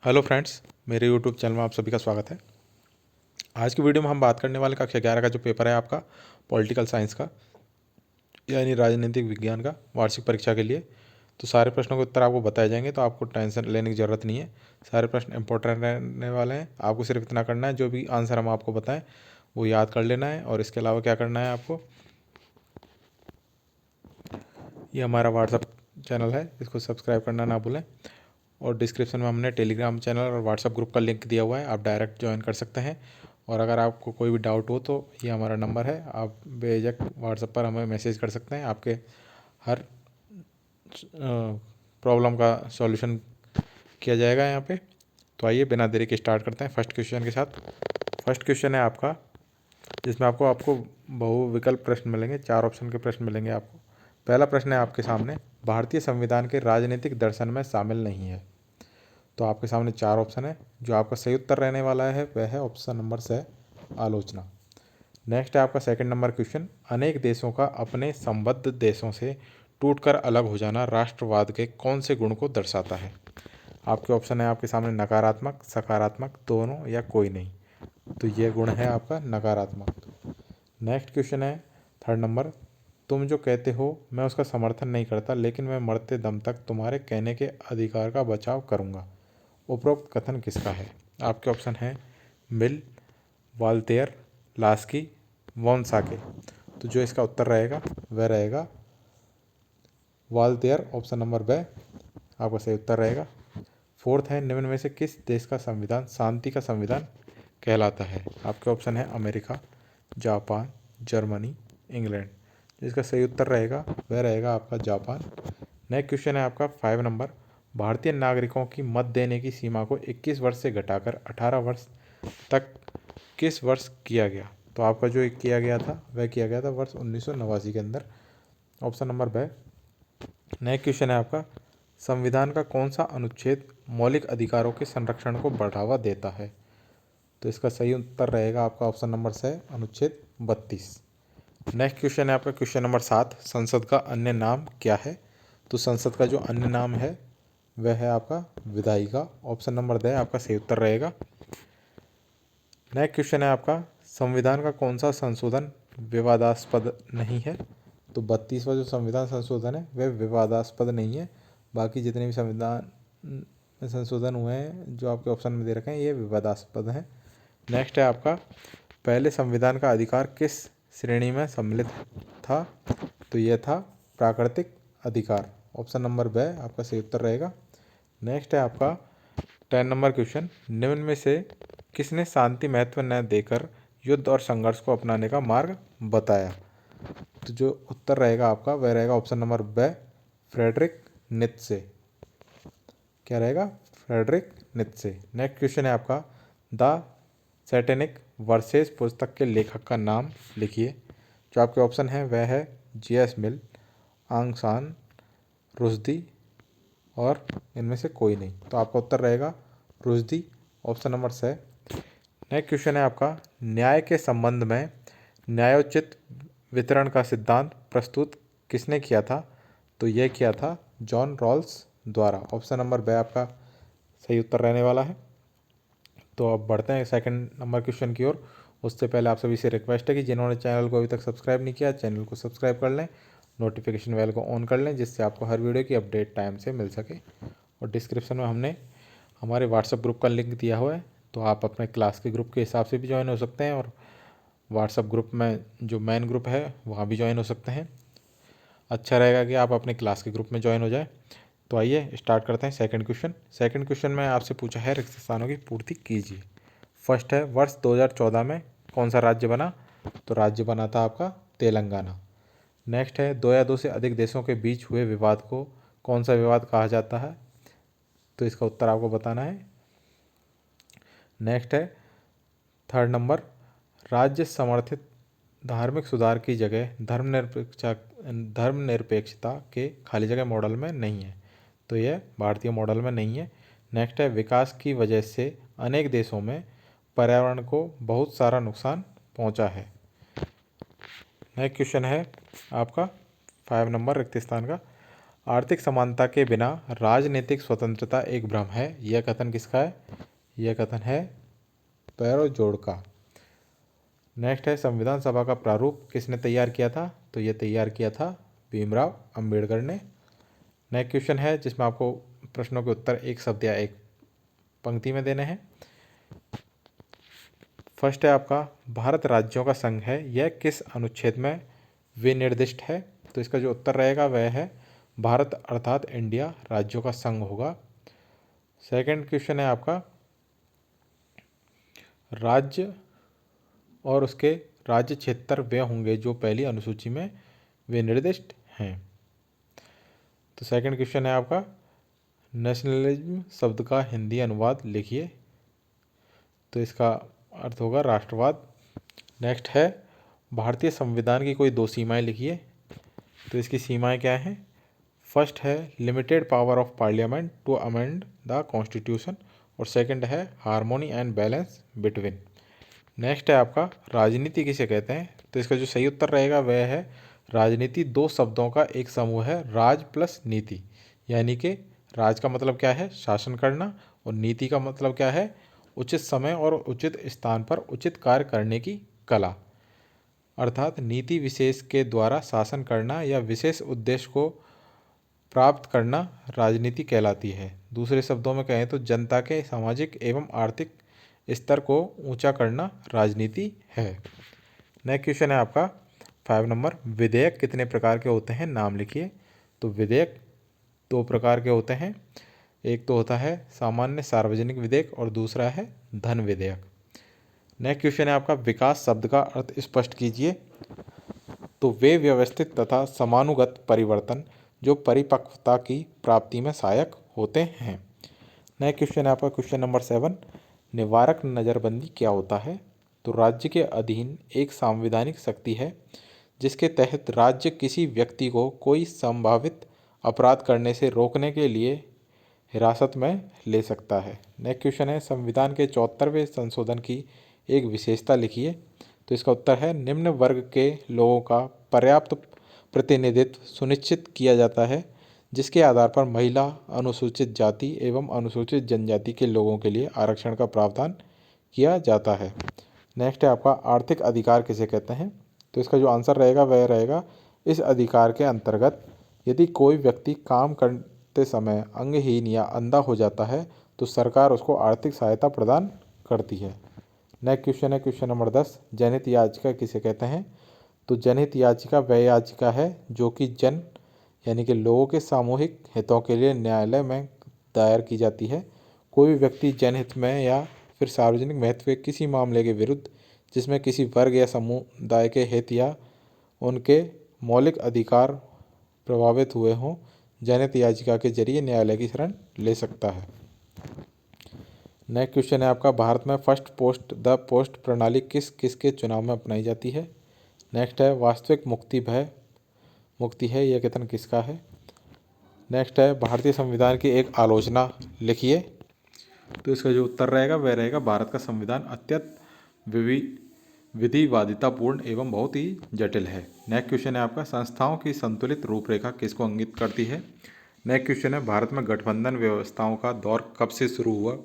Hello friends, मेरे YouTube channel में आप सभी का स्वागत है। आज की वीडियो में हम बात करने वाले कक्षा 11 का जो पेपर है आपका पॉलिटिकल साइंस का, यानी राजनीतिक विज्ञान का वार्षिक परीक्षा के लिए। तो सारे प्रश्नों के उत्तर आपको बताए जाएंगे, तो आपको टेंशन लेने की ज़रूरत नहीं है। सारे प्रश्न इंपॉर्टेंट रहने वाले हैं। आपको सिर्फ इतना करना है, जो भी आंसर हम आपको बताएं वो याद कर लेना है। और इसके अलावा क्या करना है आपको, ये हमारा व्हाट्सअप चैनल है, इसको सब्सक्राइब करना ना भूलें। और डिस्क्रिप्शन में हमने टेलीग्राम चैनल और व्हाट्सअप ग्रुप का लिंक दिया हुआ है, आप डायरेक्ट ज्वाइन कर सकते हैं। और अगर आपको कोई भी डाउट हो तो ये हमारा नंबर है, आप बेझिझक व्हाट्सएप पर हमें मैसेज कर सकते हैं। आपके हर प्रॉब्लम का सॉल्यूशन किया जाएगा यहाँ पे। तो आइए बिना देरी के स्टार्ट करते हैं फर्स्ट क्वेश्चन के साथ। फर्स्ट क्वेश्चन है आपका, जिसमें आपको बहुविकल्प प्रश्न मिलेंगे, 4 ऑप्शन के प्रश्न मिलेंगे आपको। पहला प्रश्न है आपके सामने, भारतीय संविधान के राजनीतिक दर्शन में शामिल नहीं है। तो आपके सामने 4 ऑप्शन है। जो आपका सही उत्तर रहने वाला है वह है ऑप्शन नंबर से, आलोचना। नेक्स्ट है आपका सेकंड नंबर क्वेश्चन, अनेक देशों का अपने संबद्ध देशों से टूटकर अलग हो जाना राष्ट्रवाद के कौन से गुण को दर्शाता है। आपके ऑप्शन है आपके सामने नकारात्मक, सकारात्मक, दोनों या कोई नहीं। तो यह गुण है आपका नकारात्मक। नेक्स्ट क्वेश्चन है थर्ड नंबर, तुम जो कहते हो मैं उसका समर्थन नहीं करता, लेकिन मैं मरते दम तक तुम्हारे कहने के अधिकार का बचाव करूंगा। उपरोक्त कथन किसका है। आपके ऑप्शन हैं मिल, वाल्टेयर, लास्की, वॉनसाके। तो जो इसका उत्तर रहेगा वह रहेगा वाल्टेयर, ऑप्शन नंबर ब आपका सही उत्तर रहेगा। फोर्थ है, निम्न में से किस देश का संविधान शांति का संविधान कहलाता है। आपके ऑप्शन है अमेरिका, जापान, जर्मनी, इंग्लैंड। जिसका सही उत्तर रहेगा वह रहेगा आपका जापान। नेक्स्ट क्वेश्चन है आपका 5 नंबर, भारतीय नागरिकों की मत देने की सीमा को 21 वर्ष से घटाकर 18 वर्ष तक किस वर्ष किया गया। तो आपका जो किया गया था वह किया गया था वर्ष 1989 के अंदर, ऑप्शन नंबर ब। नेक्स्ट क्वेश्चन है आपका, संविधान का कौन सा अनुच्छेद मौलिक अधिकारों के संरक्षण को बढ़ावा देता है। तो इसका सही उत्तर रहेगा आपका ऑप्शन नंबर से, अनुच्छेद 32। नेक्स्ट क्वेश्चन है आपका क्वेश्चन नंबर 7, संसद का अन्य नाम क्या है। तो संसद का जो अन्य नाम है वह है आपका विधायिका, ऑप्शन नंबर द आपका सही उत्तर रहेगा। नेक्स्ट क्वेश्चन है आपका, संविधान का कौन सा संशोधन विवादास्पद नहीं है। तो 32वां जो संविधान संशोधन है वह विवादास्पद नहीं है। बाकी जितने भी संविधान में संशोधन हुए हैं जो आपके ऑप्शन में दे रखे हैं ये विवादास्पद हैं। नेक्स्ट है आपका, पहले संविधान का अधिकार किस श्रेणी में सम्मिलित था। तो यह था प्राकृतिक अधिकार, ऑप्शन नंबर ब आपका सही उत्तर रहेगा। नेक्स्ट है आपका 10 नंबर क्वेश्चन, निम्न में से किसने शांति महत्व न देकर युद्ध और संघर्ष को अपनाने का मार्ग बताया। तो जो उत्तर रहेगा आपका वह रहेगा ऑप्शन नंबर ब, फ्रेडरिक नीत्शे। क्या रहेगा, फ्रेडरिक नीत्शे। नेक्स्ट क्वेश्चन है आपका, द सैटेनिक वर्सेस पुस्तक के लेखक का नाम लिखिए। जो आपके ऑप्शन है वह है J.S. मिल, आंग सान, रुश्दी और इनमें से कोई नहीं। तो आपका उत्तर रहेगा रुश्दी, ऑप्शन नंबर से। नेक्स्ट क्वेश्चन है आपका, न्याय के संबंध में न्यायोचित वितरण का सिद्धांत प्रस्तुत किसने किया था। तो यह किया था जॉन रॉल्स द्वारा, ऑप्शन नंबर ब आपका सही उत्तर रहने वाला है। तो अब बढ़ते हैं सेकंड नंबर क्वेश्चन की ओर। उससे पहले आप सभी से रिक्वेस्ट है कि जिन्होंने चैनल को अभी तक सब्सक्राइब नहीं किया, चैनल को सब्सक्राइब कर लें, नोटिफिकेशन बेल को ऑन कर लें, जिससे आपको हर वीडियो की अपडेट टाइम से मिल सके। और डिस्क्रिप्शन में हमने हमारे व्हाट्सएप ग्रुप का लिंक दिया हुआ है, तो आप अपने क्लास के ग्रुप के हिसाब से भी ज्वाइन हो सकते हैं, और व्हाट्सएप ग्रुप में जो मेन ग्रुप है वहाँ भी ज्वाइन हो सकते हैं। अच्छा रहेगा कि आप अपने क्लास के ग्रुप में ज्वाइन हो जाए। तो आइए स्टार्ट करते हैं सेकंड क्वेश्चन। सेकंड क्वेश्चन में आपसे पूछा है रिक्त स्थानों की पूर्ति कीजिए। फर्स्ट है, वर्ष 2014 में कौन सा राज्य बना। तो राज्य बना था आपका तेलंगाना। नेक्स्ट है, दो या दो से अधिक देशों के बीच हुए विवाद को कौन सा विवाद कहा जाता है। तो इसका उत्तर आपको बताना है। नेक्स्ट है थर्ड नंबर, राज्य समर्थित धार्मिक सुधार की जगह धर्मनिरपेक्षता के खाली जगह मॉडल में नहीं है। तो यह भारतीय मॉडल में नहीं है। नेक्स्ट है, विकास की वजह से अनेक देशों में पर्यावरण को बहुत सारा नुकसान पहुंचा है। नेक्स्ट क्वेश्चन है आपका 5 नंबर रिक्त स्थान का, आर्थिक समानता के बिना राजनीतिक स्वतंत्रता एक भ्रम है। यह कथन किसका है? यह कथन है पैरोजोड़ का। नेक्स्ट है संविधान सभा का प्रारूप किसने तैयार किया था? तो यह तैयार किया था भीमराव अंबेडकर ने। नेक्स्ट क्वेश्चन है जिसमें आपको प्रश्नों के उत्तर एक शब्द या एक पंक्ति में देने हैं। फर्स्ट है आपका भारत राज्यों का संघ है, यह किस अनुच्छेद में विनिर्दिष्ट है? तो इसका जो उत्तर रहेगा वह है भारत अर्थात इंडिया राज्यों का संघ होगा। सेकंड क्वेश्चन है आपका राज्य और उसके राज्य क्षेत्र वे होंगे जो पहली अनुसूची में विनिर्दिष्ट हैं। तो सेकंड क्वेश्चन है आपका नेशनलिज्म शब्द का हिंदी अनुवाद लिखिए। तो इसका अर्थ होगा राष्ट्रवाद। नेक्स्ट है भारतीय संविधान की कोई दो सीमाएं लिखिए। तो इसकी सीमाएं क्या हैं? फर्स्ट है limited power of parliament to amend the constitution और सेकंड है harmony and balance between. Next है आपका राजनीति किसे कहते हैं? तो इसका जो सही उत्तर रहेगा वह है राजनीति दो शब्दों का एक समूह है, राज प्लस नीति। यानी कि राज का मतलब क्या है? शासन करना, और नीति का मतलब क्या है? उचित समय और उचित स्थान पर उचित कार्य करने की कला। अर्थात नीति विशेष के द्वारा शासन करना या विशेष उद्देश्य को प्राप्त करना राजनीति कहलाती है। दूसरे शब्दों में कहें तो जनता के सामाजिक एवं आर्थिक स्तर को ऊंचा करना राजनीति है। नेक्स्ट क्वेश्चन है आपका 5 नंबर, विधेयक कितने प्रकार के होते हैं? नाम लिखिए। तो विधेयक दो प्रकार के होते हैं, एक तो होता है सामान्य सार्वजनिक विधेयक और दूसरा है धन विधेयक। नेक्स्ट क्वेश्चन है आपका विकास शब्द का अर्थ स्पष्ट कीजिए। तो वे व्यवस्थित तथा समानुगत परिवर्तन जो परिपक्वता की प्राप्ति में सहायक होते हैं। नेक्स्ट क्वेश्चन है आपका क्वेश्चन नंबर 7, निवारक नज़रबंदी क्या होता है? तो राज्य के अधीन एक संवैधानिक शक्ति है जिसके तहत राज्य किसी व्यक्ति को कोई संभावित अपराध करने से रोकने के लिए हिरासत में ले सकता है। नेक्स्ट क्वेश्चन है संविधान के 74वें संशोधन की एक विशेषता लिखिए। तो इसका उत्तर है निम्न वर्ग के लोगों का पर्याप्त प्रतिनिधित्व सुनिश्चित किया जाता है जिसके आधार पर महिला, अनुसूचित जाति एवं अनुसूचित जनजाति के लोगों के लिए आरक्षण का प्रावधान किया जाता है। नेक्स्ट है आपका आर्थिक अधिकार किसे कहते हैं? तो इसका जो आंसर रहेगा वह रहेगा इस अधिकार के अंतर्गत यदि कोई व्यक्ति काम करते समय अंगहीन या अंधा हो जाता है तो सरकार उसको आर्थिक सहायता प्रदान करती है। नेक्स्ट क्वेश्चन है क्वेश्चन नंबर 10, जनहित याचिका किसे कहते हैं? तो जनहित याचिका वह याचिका है जो कि जन यानी कि लोगों के सामूहिक हितों के लिए न्यायालय में दायर की जाती है। कोई भी व्यक्ति जनहित में या फिर सार्वजनिक महत्व के किसी मामले के विरुद्ध जिसमें किसी वर्ग या समुदाय के हित या उनके मौलिक अधिकार प्रभावित हुए हों, जनहित याचिका के जरिए न्यायालय की शरण ले सकता है। नेक्स्ट क्वेश्चन है आपका भारत में फर्स्ट पोस्ट द पोस्ट प्रणाली किस किस के चुनाव में अपनाई जाती है? नेक्स्ट है वास्तविक मुक्ति है, यह कथन किसका है? नेक्स्ट है भारतीय संविधान की एक आलोचना लिखिए। तो इसका जो उत्तर रहेगा वह रहेगा भारत का संविधान अत्यंत विधिवादितापूर्ण एवं बहुत ही जटिल है। नेक्स्ट क्वेश्चन है आपका संस्थाओं की संतुलित रूपरेखा किसको इंगित करती है? नेक्स्ट क्वेश्चन है भारत में गठबंधन व्यवस्थाओं का दौर कब से शुरू हुआ?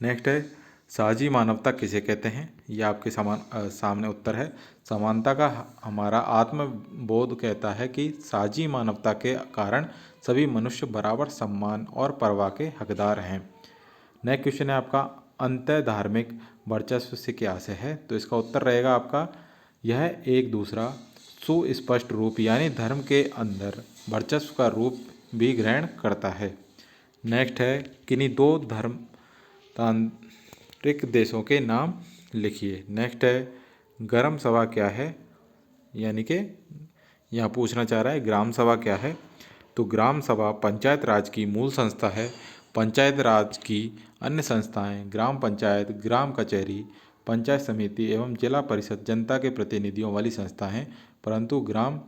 नेक्स्ट है साझी मानवता किसे कहते हैं? यह आपके सामने उत्तर है समानता का हमारा आत्मबोध कहता है कि साझी मानवता के कारण सभी मनुष्य बराबर सम्मान और परवाह के हकदार हैं। नेक्स्ट क्वेश्चन है आपका अंतः धार्मिक वर्चस्व से क्या आशय है? तो इसका उत्तर रहेगा आपका यह एक दूसरा सुस्पष्ट रूप यानी धर्म के अंदर वर्चस्व का रूप भी ग्रहण करता है। नेक्स्ट है किन्हीं दो धर्मतांत्रिक देशों के नाम लिखिए। नेक्स्ट है ग्राम सभा क्या है? यानी कि यहाँ पूछना चाह रहा है ग्राम सभा क्या है? तो ग्राम सभा पंचायत राज की मूल संस्था है। पंचायत राज की अन्य संस्थाएं ग्राम पंचायत, ग्राम कचहरी, पंचायत समिति एवं जिला परिषद जनता के प्रतिनिधियों वाली संस्था हैं, परंतु ग्राम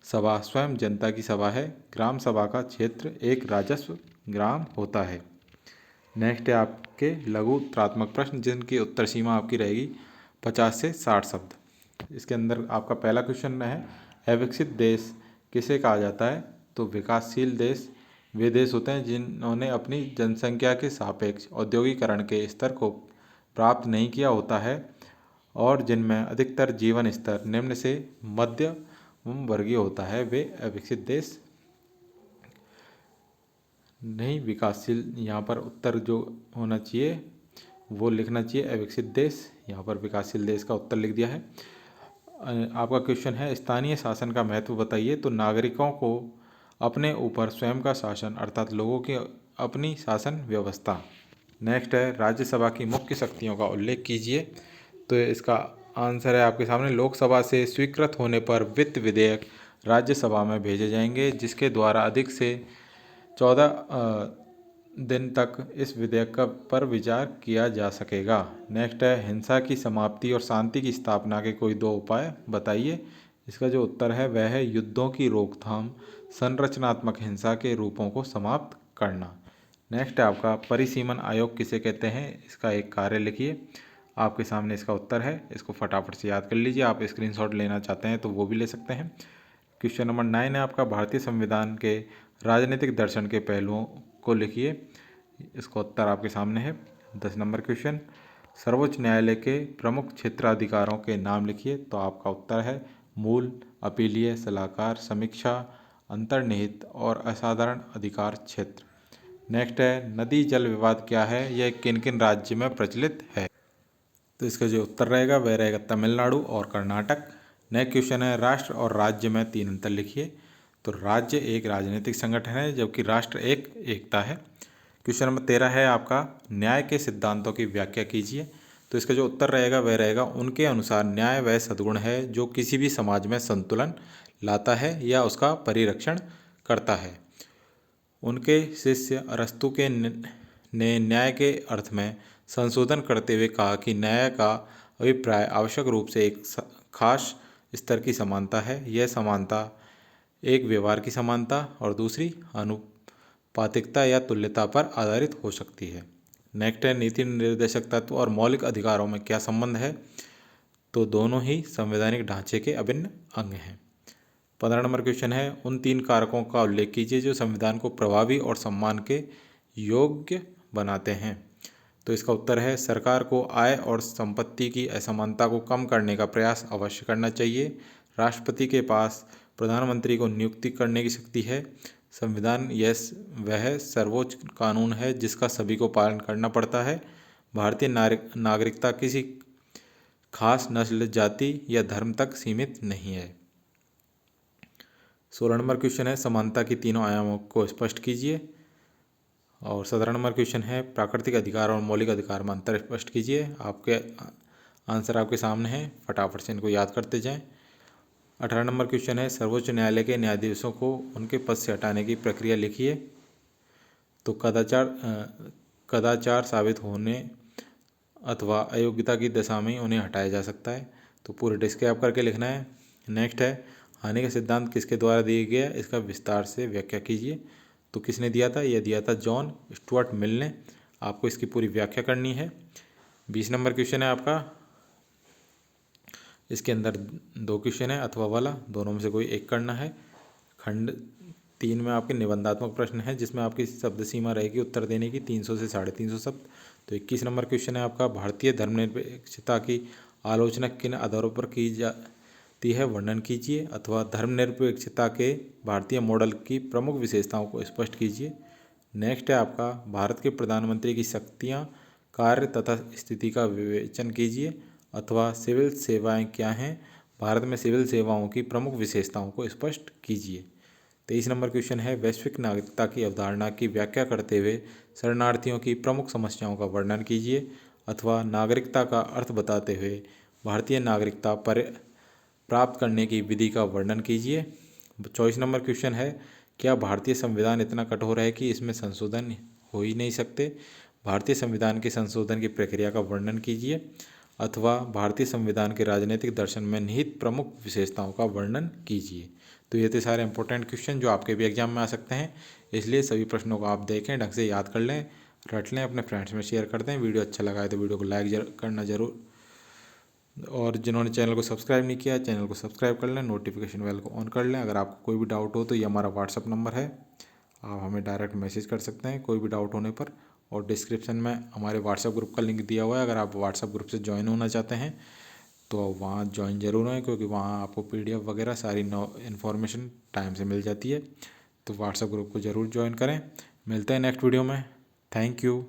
सभा स्वयं जनता की सभा है। ग्राम सभा का क्षेत्र एक राजस्व ग्राम होता है। नेक्स्ट है आपके लघु त्रात्मक प्रश्न जिनकी उत्तर सीमा आपकी रहेगी 50 से 60 शब्द। इसके अंदर आपका पहला क्वेश्चन है अविकसित देश किसे कहा जाता है? तो विकासशील देश वे देश होते हैं जिन्होंने अपनी जनसंख्या के सापेक्ष औद्योगिकरण के स्तर को प्राप्त नहीं किया होता है और जिनमें अधिकतर जीवन स्तर निम्न से मध्यम वर्गीय होता है, वे अविकसित देश नहीं विकासशील। यहाँ पर उत्तर जो होना चाहिए वो लिखना चाहिए अविकसित देश, यहाँ पर विकासशील देश का उत्तर लिख दिया है। आपका क्वेश्चन है स्थानीय शासन का महत्व बताइए। तो नागरिकों को अपने ऊपर स्वयं का शासन अर्थात लोगों की अपनी शासन व्यवस्था। नेक्स्ट है राज्यसभा की मुख्य शक्तियों का उल्लेख कीजिए। तो इसका आंसर है आपके सामने, लोकसभा से स्वीकृत होने पर वित्त विधेयक राज्यसभा में भेजे जाएंगे जिसके द्वारा अधिक से 14 दिन तक इस विधेयक पर विचार किया जा सकेगा। नेक्स्ट है हिंसा की समाप्ति और शांति की स्थापना के कोई दो उपाय बताइए। इसका जो उत्तर है वह है युद्धों की रोकथाम, संरचनात्मक हिंसा के रूपों को समाप्त करना। नेक्स्ट है आपका परिसीमन आयोग किसे कहते हैं, इसका एक कार्य लिखिए। आपके सामने इसका उत्तर है, इसको फटाफट से याद कर लीजिए। आप स्क्रीनशॉट लेना चाहते हैं तो वो भी ले सकते हैं। क्वेश्चन नंबर 9 है आपका भारतीय संविधान के राजनीतिक दर्शन के पहलुओं को लिखिए। इसका उत्तर आपके सामने है। 10 नंबर क्वेश्चन सर्वोच्च न्यायालय के प्रमुख क्षेत्राधिकारों के नाम लिखिए। तो आपका उत्तर है मूल, अपीलीय, सलाहकार, समीक्षा, अंतर्निहित और असाधारण अधिकार क्षेत्र। नेक्स्ट है नदी जल विवाद क्या है, यह किन किन राज्य में प्रचलित है। तो इसका जो उत्तर रहेगा वह रहेगा तमिलनाडु और कर्नाटक। नेक्स्ट क्वेश्चन है राष्ट्र और राज्य में 3 अंतर लिखिए। तो राज्य एक राजनीतिक संगठन है जबकि राष्ट्र एक एकता है। क्वेश्चन नंबर 13 है आपका न्याय के सिद्धांतों की व्याख्या कीजिए। तो इसका जो उत्तर रहेगा वह रहेगा उनके अनुसार न्याय वह सद्गुण है जो किसी भी समाज में संतुलन लाता है या उसका परिरक्षण करता है। उनके शिष्य अरस्तु ने न्याय के अर्थ में संशोधन करते हुए कहा कि न्याय का अभिप्राय आवश्यक रूप से एक खास स्तर की समानता है। यह समानता एक व्यवहार की समानता और दूसरी अनुपातिकता या तुल्यता पर आधारित हो सकती है। नेक्स्ट है नीति निर्देशक तत्व और मौलिक अधिकारों में क्या संबंध है। तो दोनों ही संवैधानिक ढांचे के अभिन्न अंग हैं। 15 नंबर क्वेश्चन है उन 3 कारकों का उल्लेख कीजिए जो संविधान को प्रभावी और सम्मान के योग्य बनाते हैं। तो इसका उत्तर है सरकार को आय और संपत्ति की असमानता को कम करने का प्रयास अवश्य करना चाहिए। राष्ट्रपति के पास प्रधानमंत्री को नियुक्ति करने की शक्ति है। संविधान वह सर्वोच्च कानून है जिसका सभी को पालन करना पड़ता है। भारतीय नागरिकता किसी खास नस्ल, जाति या धर्म तक सीमित नहीं है। 16 नंबर क्वेश्चन है समानता की तीनों आयामों को स्पष्ट कीजिए। और 17 नंबर क्वेश्चन है प्राकृतिक अधिकार और मौलिक अधिकार में अंतर स्पष्ट कीजिए। आपके आंसर आपके सामने हैं, फटाफट से इनको याद करते जाएं। 18 नंबर क्वेश्चन है सर्वोच्च न्यायालय के न्यायाधीशों को उनके पद से हटाने की प्रक्रिया लिखिए। तो कदाचार साबित होने अथवा अयोग्यता की दशा में उन्हें हटाया जा सकता है। तो पूरे डिस्क्राइब करके लिखना है। नेक्स्ट है हानि का सिद्धांत किसके द्वारा दिया गया, इसका विस्तार से व्याख्या कीजिए। तो किसने दिया था, यह दिया था जॉन स्टुअर्ट मिल ने। आपको इसकी पूरी व्याख्या करनी है। 20 नंबर क्वेश्चन है आपका, इसके अंदर 2 क्वेश्चन है अथवा वाला, दोनों में से कोई एक करना है। खंड 3 में आपके निबंधात्मक प्रश्न है जिसमें आपकी शब्द सीमा रहेगी उत्तर देने की 300 से 350 शब्द। तो 21 नंबर क्वेश्चन है आपका भारतीय धर्मनिरपेक्षता की आलोचना किन आधारों पर की जाती है, वर्णन कीजिए। अथवा धर्मनिरपेक्षता के भारतीय मॉडल की प्रमुख विशेषताओं को स्पष्ट कीजिए। नेक्स्ट है आपका भारत के प्रधानमंत्री की शक्तियाँ, कार्य तथा स्थिति का विवेचन कीजिए। अथवा सिविल सेवाएं क्या हैं, भारत में सिविल सेवाओं की प्रमुख विशेषताओं को स्पष्ट कीजिए। 23 नंबर क्वेश्चन है वैश्विक नागरिकता की अवधारणा की व्याख्या करते हुए शरणार्थियों की प्रमुख समस्याओं का वर्णन कीजिए। अथवा नागरिकता का अर्थ बताते हुए भारतीय नागरिकता पर प्राप्त करने की विधि का वर्णन कीजिए। 24 नंबर क्वेश्चन है क्या भारतीय संविधान इतना कठोर है कि इसमें संशोधन हो ही नहीं सकते, भारतीय संविधान के संशोधन की प्रक्रिया का वर्णन कीजिए। अथवा भारतीय संविधान के राजनीतिक दर्शन में निहित प्रमुख विशेषताओं का वर्णन कीजिए। तो ये थे सारे इंपॉर्टेंट क्वेश्चन जो आपके भी एग्जाम में आ सकते हैं, इसलिए सभी प्रश्नों को आप देखें, ढंग से याद कर लें, रट लें, अपने फ्रेंड्स में शेयर कर दें। वीडियो अच्छा लगा है तो वीडियो को लाइक करना जरूर और जिन्होंने चैनल को सब्सक्राइब नहीं किया चैनल को सब्सक्राइब कर लें, नोटिफिकेशन बेल को ऑन कर लें। अगर आपको कोई भी डाउट हो तो ये हमारा व्हाट्सअप नंबर है, आप हमें डायरेक्ट मैसेज कर सकते हैं कोई भी डाउट होने पर। और डिस्क्रिप्शन में हमारे व्हाट्सअप ग्रुप का लिंक दिया हुआ है, अगर आप व्हाट्सअप ग्रुप से ज्वाइन होना चाहते हैं तो वहाँ ज्वाइन ज़रूर हों, क्योंकि वहाँ आपको PDF वगैरह सारी इन्फॉर्मेशन टाइम से मिल जाती है। तो व्हाट्सअप ग्रुप को ज़रूर ज्वाइन करें। मिलते हैं नेक्स्ट वीडियो में। Thank you.